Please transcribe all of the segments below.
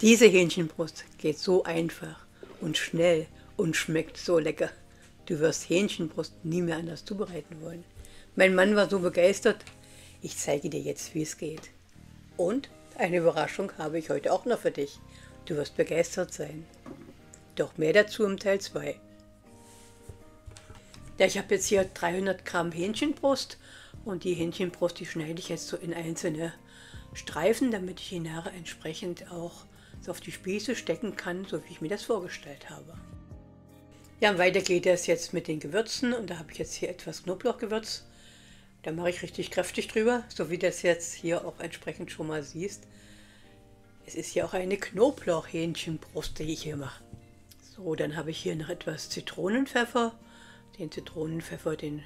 Diese Hähnchenbrust geht so einfach und schnell und schmeckt so lecker. Du wirst Hähnchenbrust nie mehr anders zubereiten wollen. Mein Mann war so begeistert. Ich zeige dir jetzt, wie es geht. Und eine Überraschung habe ich heute auch noch für dich. Du wirst begeistert sein. Doch mehr dazu im Teil 2. Ja, ich habe jetzt hier 300 Gramm Hähnchenbrust und die Hähnchenbrust, die schneide ich jetzt so in einzelne Streifen, damit ich die nachher entsprechend auch so auf die Spieße stecken kann, so wie ich mir das vorgestellt habe. Ja, und weiter geht es jetzt mit den Gewürzen und da habe ich jetzt hier etwas Knoblauchgewürz. Da mache ich richtig kräftig drüber, so wie du das jetzt hier auch entsprechend schon mal siehst. Es ist ja auch eine Knoblauchhähnchenbrust, die ich hier mache. So, dann habe ich hier noch etwas Zitronenpfeffer. Den Zitronenpfeffer, den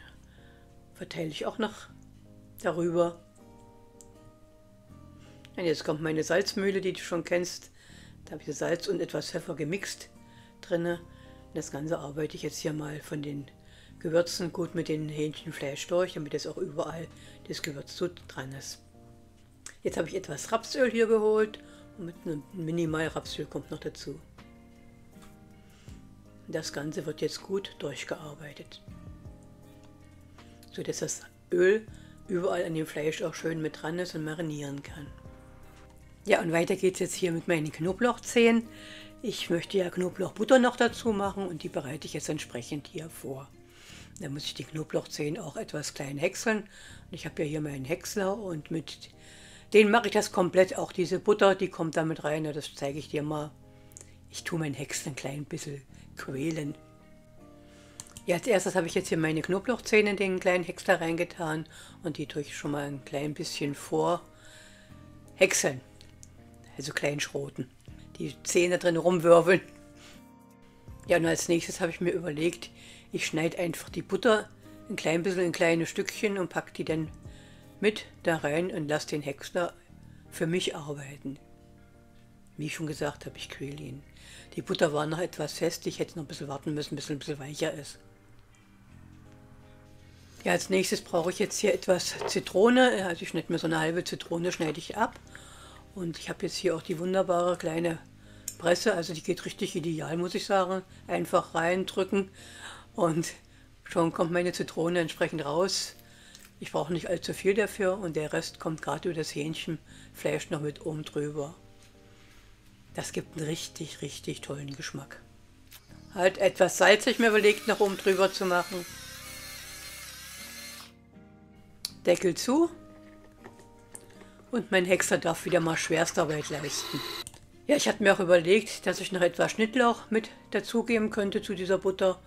verteile ich auch noch darüber. Und jetzt kommt meine Salzmühle, die du schon kennst. Da habe ich Salz und etwas Pfeffer gemixt drin. Das Ganze arbeite ich jetzt hier mal von den Gewürzen gut mit dem Hähnchenfleisch durch, damit es auch überall das Gewürz so dran ist. Jetzt habe ich etwas Rapsöl hier geholt und mit einem minimal Rapsöl kommt noch dazu. Das Ganze wird jetzt gut durchgearbeitet, sodass das Öl überall an dem Fleisch auch schön mit dran ist und marinieren kann. Ja, und weiter geht es jetzt hier mit meinen Knoblauchzehen. Ich möchte ja Knoblauchbutter noch dazu machen und die bereite ich jetzt entsprechend hier vor. Da muss ich die Knoblauchzehen auch etwas klein häckseln. Und ich habe ja hier meinen Häcksler und mit denen mache ich das komplett. Auch diese Butter, die kommt damit rein. Das zeige ich dir mal. Ich tue meinen Häcksler ein klein bisschen quälen. Ja, als erstes habe ich jetzt hier meine Knoblauchzehen in den kleinen Häcksler reingetan und die tue ich schon mal ein klein bisschen vor häckseln. Also klein schroten. Die Zähne drin rumwirbeln. Ja, und als nächstes habe ich mir überlegt, ich schneide einfach die Butter ein klein bisschen in kleine Stückchen und packe die dann mit da rein und lasse den Häcksler für mich arbeiten. Wie ich schon gesagt habe, ich quäle ihn. Die Butter war noch etwas fest, ich hätte noch ein bisschen warten müssen, bis es ein bisschen weicher ist. Ja, als nächstes brauche ich jetzt hier etwas Zitrone. Also ich schneide mir so eine halbe Zitrone, schneide ich ab. Und ich habe jetzt hier auch die wunderbare kleine Presse, also die geht richtig ideal, muss ich sagen. Einfach reindrücken und schon kommt meine Zitrone entsprechend raus. Ich brauche nicht allzu viel dafür und der Rest kommt gerade über das Hähnchenfleisch noch mit oben drüber. Das gibt einen richtig, richtig tollen Geschmack. Halt etwas Salz, ich mir überlegt, noch oben drüber zu machen. Deckel zu. Und mein Häcksler darf wieder mal Schwerstarbeit leisten. Ja, ich hatte mir auch überlegt, dass ich noch etwas Schnittlauch mit dazugeben könnte zu dieser Butter.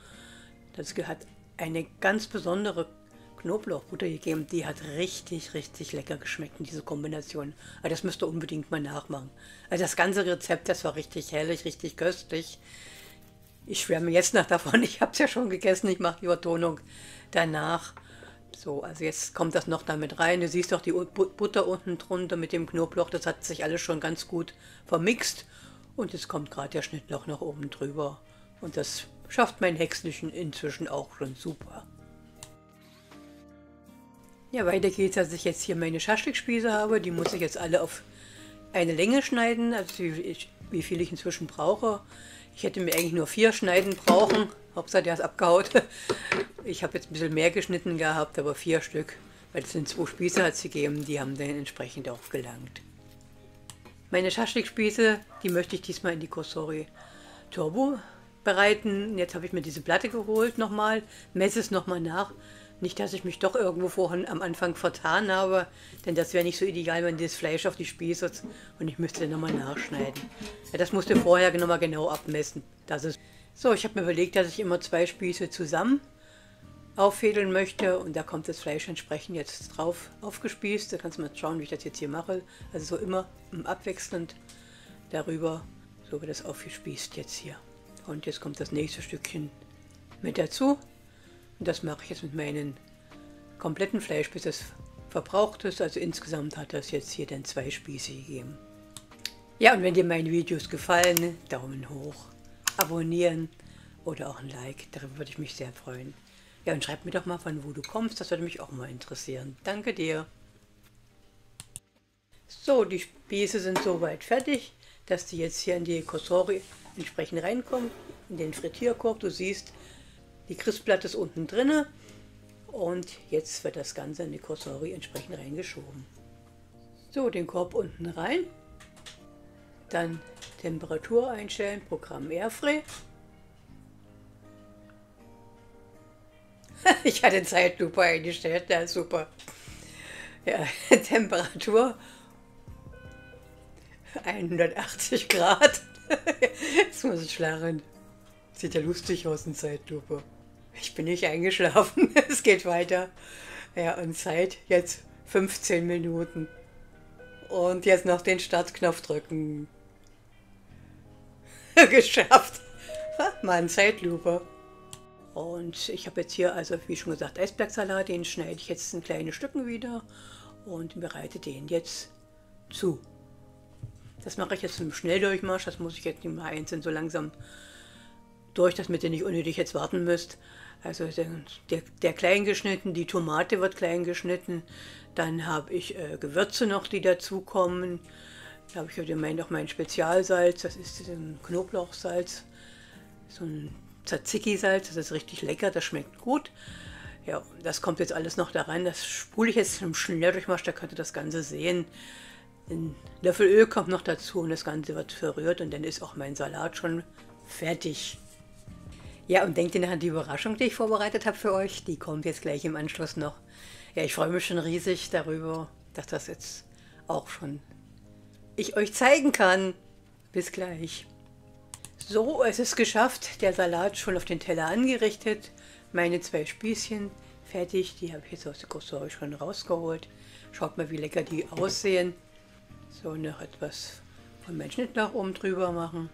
Das hat eine ganz besondere Knoblauchbutter gegeben. Die hat richtig, richtig lecker geschmeckt in dieser Kombination. Aber das müsst ihr unbedingt mal nachmachen. Also das ganze Rezept, das war richtig herrlich, richtig köstlich. Ich schwärme jetzt noch davon. Ich habe es ja schon gegessen. Ich mache die Übertonung danach. So, also jetzt kommt das noch damit rein. Du siehst auch die Butter unten drunter mit dem Knoblauch. Das hat sich alles schon ganz gut vermixt. Und jetzt kommt gerade der Schnittlauch noch oben drüber. Und das schafft mein Häckselchen inzwischen auch schon super. Ja, weiter geht's, dass ich jetzt hier meine Schaschlikspieße habe. Die muss ich jetzt alle auf eine Länge schneiden, also wie viel ich inzwischen brauche. Ich hätte mir eigentlich nur 4 Schneiden brauchen. Hauptsache der ist abgehaut. Ich habe jetzt ein bisschen mehr geschnitten gehabt, aber 4 Stück. Weil es sind 2 Spieße hat es gegeben, die haben dann entsprechend auch gelangt. Meine Schaschlikspieße, die möchte ich diesmal in die Cosori Turbo bereiten. Jetzt habe ich mir diese Platte geholt nochmal, messe es nochmal nach. Nicht, dass ich mich doch irgendwo vorhin am Anfang vertan habe, denn das wäre nicht so ideal, wenn das Fleisch auf die Spieße ist und ich müsste dann nochmal nachschneiden. Ja, das musste vorher nochmal genau abmessen. Das ist so, ich habe mir überlegt, dass ich immer 2 Spieße zusammen auffädeln möchte und da kommt das Fleisch entsprechend jetzt drauf aufgespießt. Da kannst du mal schauen, wie ich das jetzt hier mache. Also so immer abwechselnd darüber, so wird das aufgespießt jetzt hier. Und jetzt kommt das nächste Stückchen mit dazu. Und das mache ich jetzt mit meinem kompletten Fleisch, bis es verbraucht ist. Also insgesamt hat das jetzt hier dann 2 Spieße gegeben. Ja, und wenn dir meine Videos gefallen, Daumen hoch, abonnieren oder auch ein Like. Darüber würde ich mich sehr freuen. Ja, und schreib mir doch mal, von wo du kommst. Das würde mich auch mal interessieren. Danke dir. So, die Spieße sind soweit fertig. dass die jetzt hier in die Cosori entsprechend reinkommen, in den Frittierkorb. Du siehst, die Crispplatte ist unten drinne und jetzt wird das Ganze in die Cosori entsprechend reingeschoben. So, den Korb unten rein, dann Temperatur einstellen, Programm Airfryer. Ich hatte Zeitlupe eingestellt, na super. Ja, Temperatur 180 Grad. Jetzt muss ich lachen. Sieht ja lustig aus in Zeitlupe. Ich bin nicht eingeschlafen, es geht weiter. Ja, und Zeit jetzt 15 Minuten. Und jetzt noch den Startknopf drücken. Geschafft. Mann, Zeitlupe. Und ich habe jetzt hier, also wie schon gesagt, Eisbergsalat. Den schneide ich jetzt in kleine Stücken wieder und bereite den jetzt zu. Das mache ich jetzt im Schnelldurchmarsch. Das muss ich jetzt nicht mal einzeln so langsam durch, damit ihr nicht unnötig jetzt warten müsst. Also der klein geschnitten, die Tomate wird klein geschnitten. Dann habe ich Gewürze noch, die dazukommen. Da habe ich heute auch mein Spezialsalz. Das ist ein Knoblauchsalz. So ein Tzatziki-Salz. Das ist richtig lecker, das schmeckt gut. Ja, das kommt jetzt alles noch da rein. Das spule ich jetzt im Schnelldurchmarsch, da könnt ihr das Ganze sehen. Ein Löffel Öl kommt noch dazu und das Ganze wird verrührt und dann ist auch mein Salat schon fertig. Ja, und denkt ihr noch an die Überraschung, die ich vorbereitet habe für euch? Die kommt jetzt gleich im Anschluss noch. Ja, ich freue mich schon riesig darüber, dass das jetzt auch schon ich euch zeigen kann. Bis gleich. So, es ist geschafft. Der Salat schon auf den Teller angerichtet. Meine 2 Spießchen fertig. Die habe ich jetzt aus der Cosori schon rausgeholt. Schaut mal, wie lecker die aussehen. So, noch etwas von meinem Schnittlauch oben drüber machen.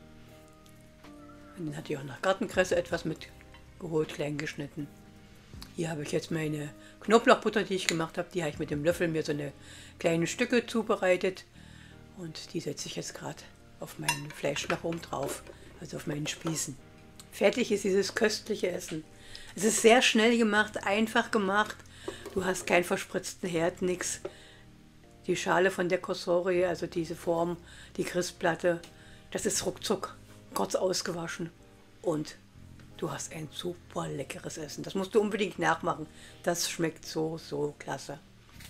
Und dann hatte ich auch noch Gartenkresse etwas mitgeholt, klein geschnitten. Hier habe ich jetzt meine Knoblauchbutter, die ich gemacht habe. Die habe ich mit dem Löffel mir so eine kleine Stücke zubereitet. Und die setze ich jetzt gerade auf mein Fleisch nach oben drauf, also auf meinen Spießen. Fertig ist dieses köstliche Essen. Es ist sehr schnell gemacht, einfach gemacht. Du hast keinen verspritzten Herd, nichts. Die Schale von der Cosori, also diese Form, die Crispplatte, das ist ruckzuck, kurz ausgewaschen. Und du hast ein super leckeres Essen. Das musst du unbedingt nachmachen. Das schmeckt so, so klasse.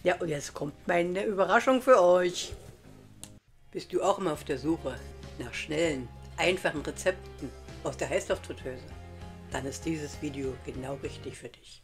Ja, und jetzt kommt meine Überraschung für euch. Bist du auch immer auf der Suche nach schnellen, einfachen Rezepten aus der Heißluftfritteuse? Dann ist dieses Video genau richtig für dich.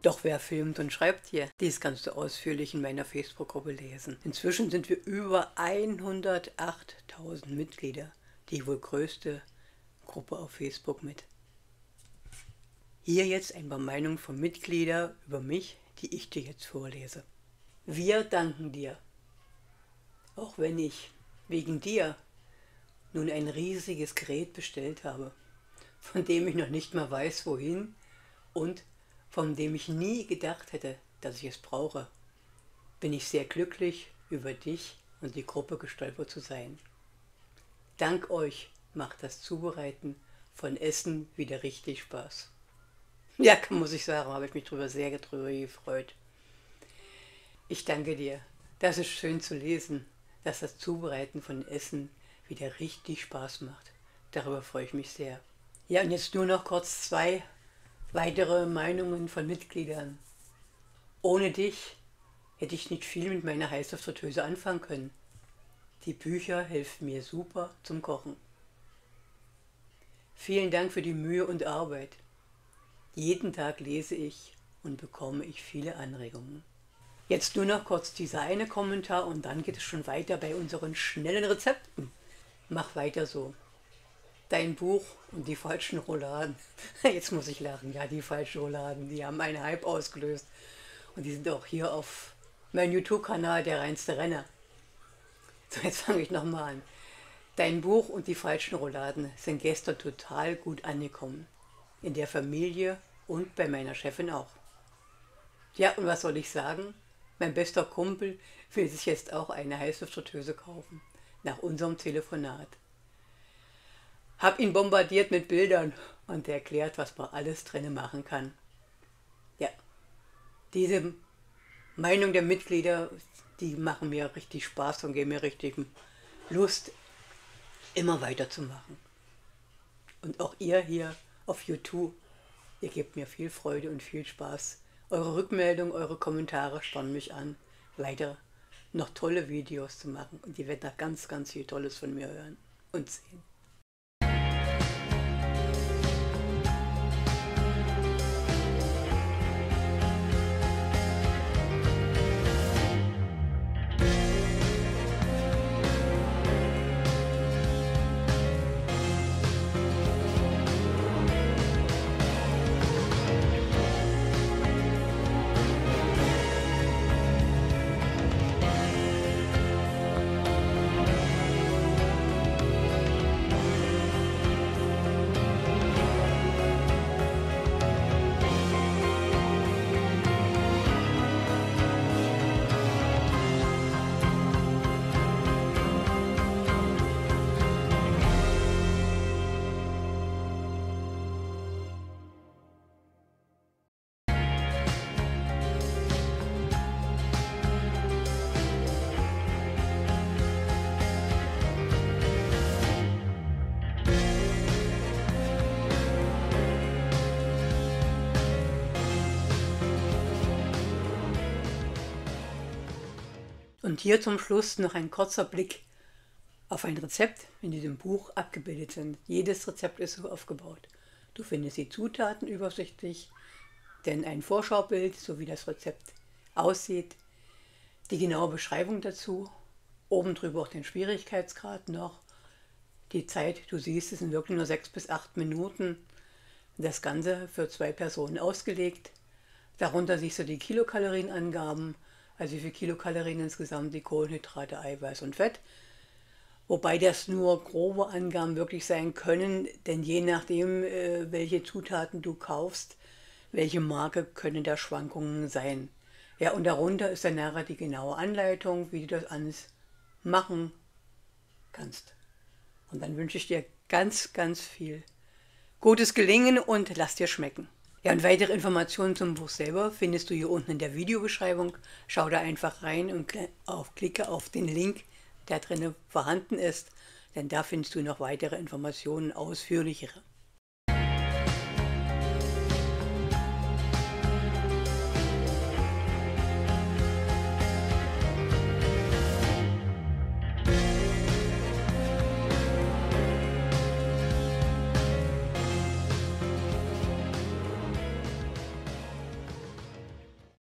Doch wer filmt und schreibt hier? Dies kannst du ausführlich in meiner Facebook-Gruppe lesen. Inzwischen sind wir über 108.000 Mitglieder, die wohl größte Gruppe auf Facebook mit. Hier jetzt ein paar Meinungen von Mitgliedern über mich, die ich dir jetzt vorlese. Wir danken dir, auch wenn ich wegen dir nun ein riesiges Gerät bestellt habe, von dem ich noch nicht mal weiß, wohin und von dem ich nie gedacht hätte, dass ich es brauche, bin ich sehr glücklich, über dich und die Gruppe gestolpert zu sein. Dank euch macht das Zubereiten von Essen wieder richtig Spaß. Ja, muss ich sagen, habe ich mich sehr drüber gefreut. Ich danke dir. Das ist schön zu lesen, dass das Zubereiten von Essen wieder richtig Spaß macht. Darüber freue ich mich sehr. Ja, und jetzt nur noch kurz 2 weitere Meinungen von Mitgliedern. Ohne dich hätte ich nicht viel mit meiner Heißluftfritteuse anfangen können. Die Bücher helfen mir super zum Kochen. Vielen Dank für die Mühe und Arbeit. Jeden Tag lese ich und bekomme ich viele Anregungen. Jetzt nur noch kurz dieser eine Kommentar und dann geht es schon weiter bei unseren schnellen Rezepten. Mach weiter so. Dein Buch und die falschen Rouladen. Jetzt muss ich lachen. Ja, die falschen Rouladen, die haben einen Hype ausgelöst. Und die sind auch hier auf meinem YouTube-Kanal Der reinste Renner. So, jetzt fange ich nochmal an. Dein Buch und die falschen Rouladen sind gestern total gut angekommen. In der Familie und bei meiner Chefin auch. Ja, und was soll ich sagen? Mein bester Kumpel will sich jetzt auch eine Heißluftfritteuse kaufen. Nach unserem Telefonat. Hab ihn bombardiert mit Bildern und er erklärt, was man alles drinnen machen kann. Ja, diese Meinung der Mitglieder, die machen mir richtig Spaß und geben mir richtig Lust, immer weiterzumachen. Und auch ihr hier auf YouTube, ihr gebt mir viel Freude und viel Spaß. Eure Rückmeldung, eure Kommentare spornen mich an, weiter noch tolle Videos zu machen. Und ihr werdet noch ganz, ganz viel Tolles von mir hören und sehen. Und hier zum Schluss noch ein kurzer Blick auf ein Rezept in diesem Buch abgebildet sind. Jedes Rezept ist so aufgebaut. Du findest die Zutaten übersichtlich, denn ein Vorschaubild, so wie das Rezept aussieht, die genaue Beschreibung dazu, oben drüber auch den Schwierigkeitsgrad noch, die Zeit, du siehst, es sind wirklich nur 6 bis 8 Minuten, das Ganze für 2 Personen ausgelegt. Darunter siehst du die Kilokalorienangaben, also wie viele Kilokalorien insgesamt, die Kohlenhydrate, Eiweiß und Fett. Wobei das nur grobe Angaben wirklich sein können, denn je nachdem, welche Zutaten du kaufst, welche Marke, können da Schwankungen sein. Ja, und darunter ist dann nachher die genaue Anleitung, wie du das alles machen kannst. Und dann wünsche ich dir ganz, ganz viel gutes Gelingen und lass dir schmecken. Ja, und weitere Informationen zum Buch selber findest du hier unten in der Videobeschreibung. Schau da einfach rein und klicke auf den Link, der drin vorhanden ist, denn da findest du noch weitere Informationen, ausführlichere.